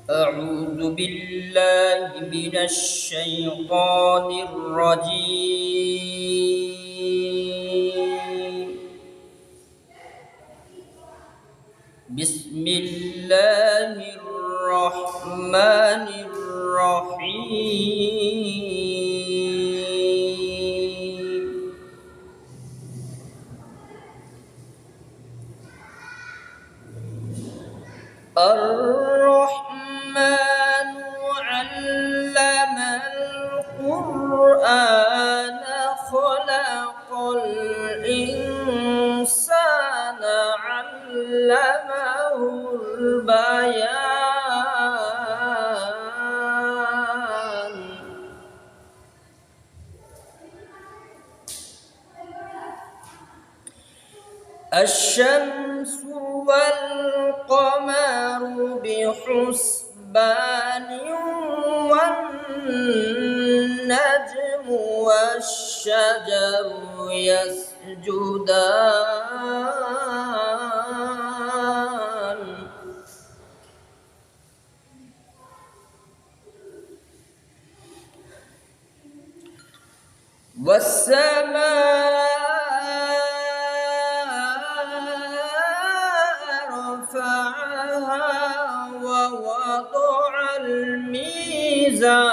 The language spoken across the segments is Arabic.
أعوذ بالله من الشيطان الرجيم. بسم الله الرحمن الرحيم. الرحمن علم القرآن خلق الإنسان علمه البيان. الشمس والقمر بحسبان والنجم والشجر يسجدان. والسماء رفعها ووضع الميزان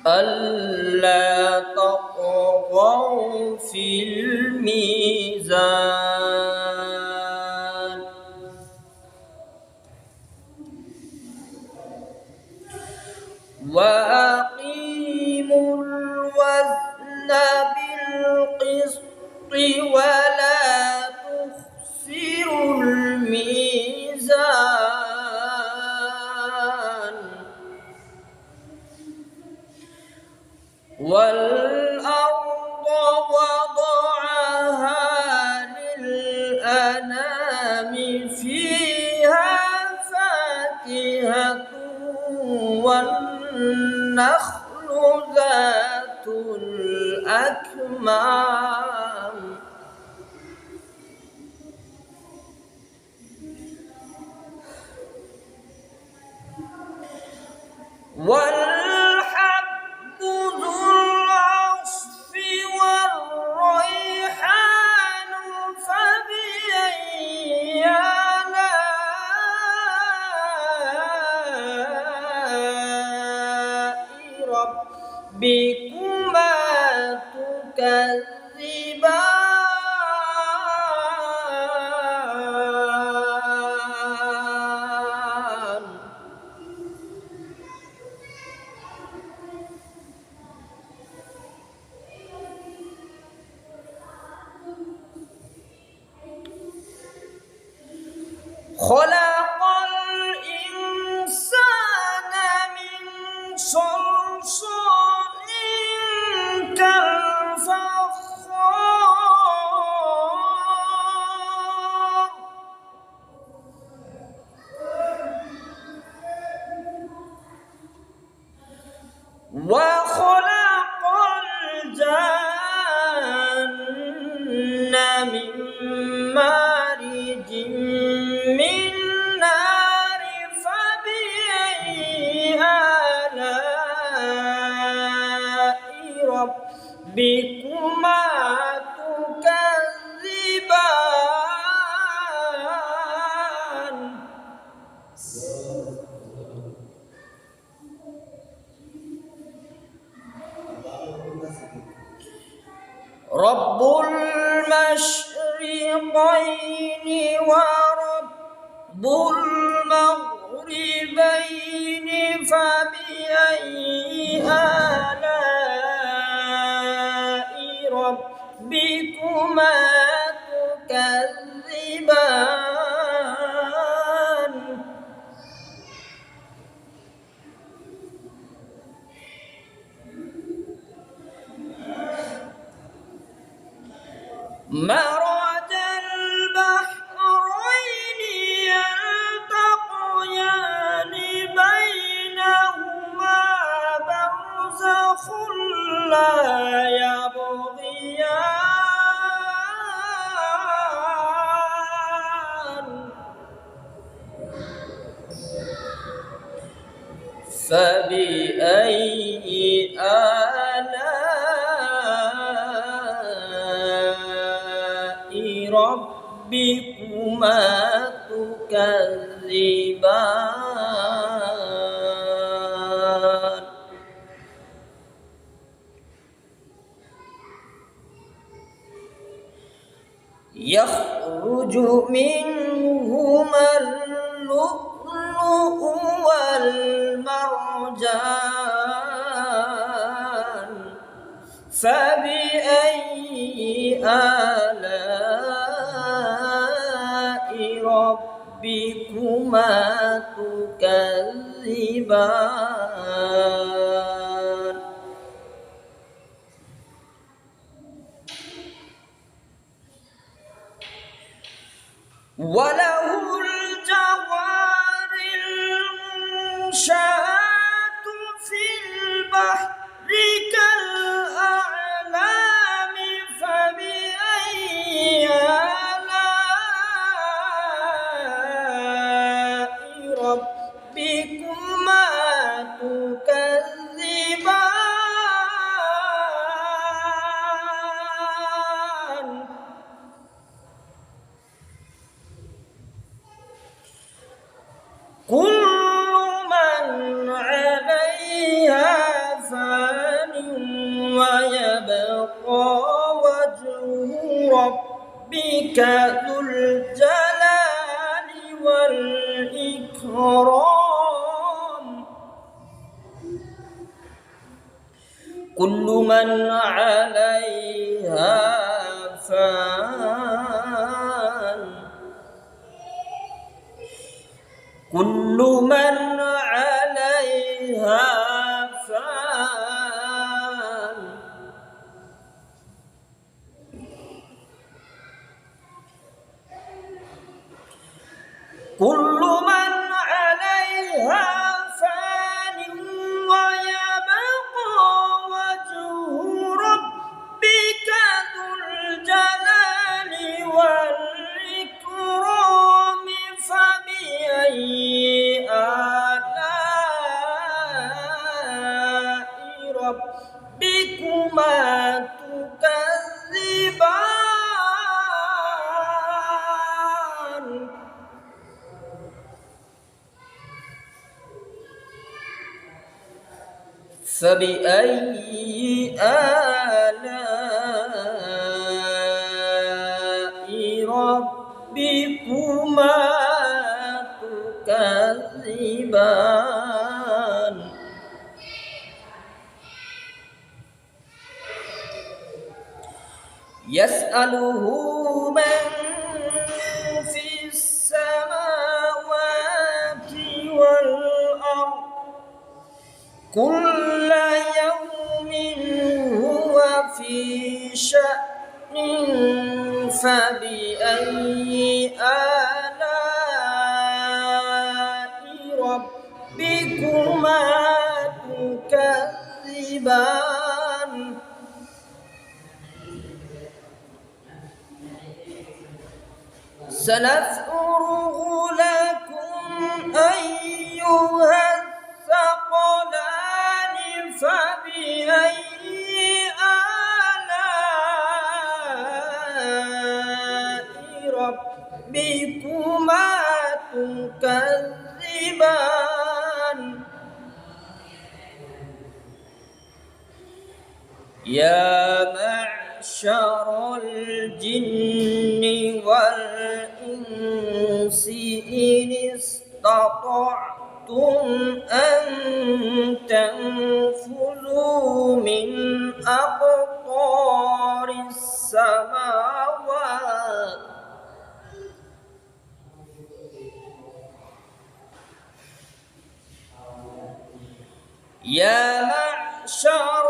ألا تطغوا في الميزان. وأقيموا الوزن بالقسط ولا تخسروا الميزان. والأرض وضعها للأنام فيها فاكهة والنخل ذات الأكمام. والحب ذو العصف والريحان فبأي آلاء ربكما تكذبان. خلق الإنسان من صلصال كالفخار. وخلق الجن من مارج من نار فبأي آلاء ربكما تكذبان. رب المشرقين ورب المغربين فبأي آلاء ربكما تكذبان. مرج البحرين يلتقيان بينهما برزخ لا يبغيان. فبأي آلاء ربكما تكذبان يخرج منهما اللؤلؤ والمرجان فبأي آلاء ربكما تكذبان وله الجوار المنشآت في البحر كالأعلام فبأي آلاء ربكما تكذبان كل من عليها فان ويبقى وجه ربك ذو الجلال والإكرام كل من عليها فان كل من عليها فان كل من عليها فان ويبقى وجه ربك ذو الجلال والإكرام فبأي آلاء ربكما تكذبان فبأي آلاء ربكما تكذبان يسأله من في السماوات والأرض كل يوم هو في شأن فبأي آلاء ربكما تكذبان سنفرغ لكم أيها الثقلان فبأي آلاء ربكما تكذبان يا معشر الجن والإنس إن استطعتم أن تنفذوا من أقطار السماوات يا معشر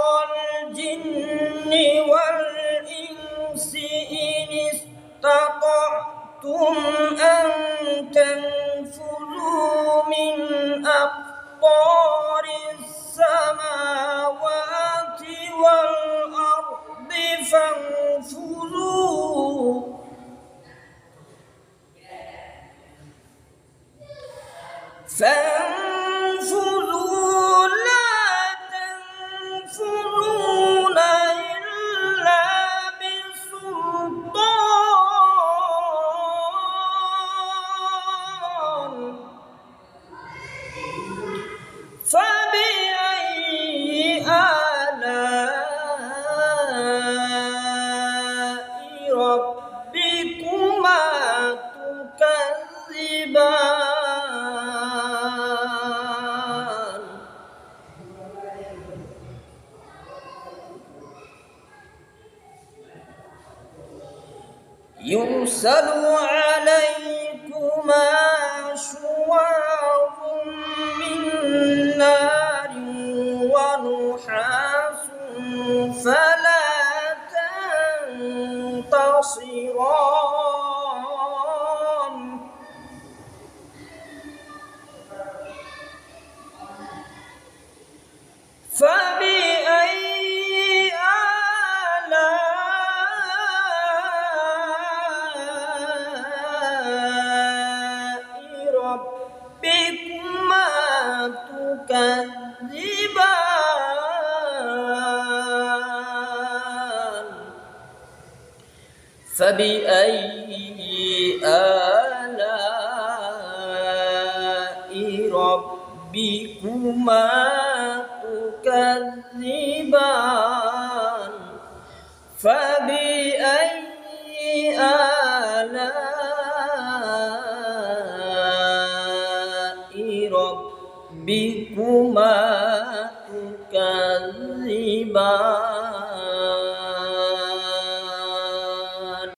الجن والإنس إن استطعتم أن تنفذوا من أقطار السماوات والأرض فانفذوا فانفذوا سلطان فبأي آلاء ربكما تكذبان يرسل عليكما شواظ من نار ونحاس فلا تنتصران فبأي ربكما تكذبان فبأي آلاء ربكما تكذبان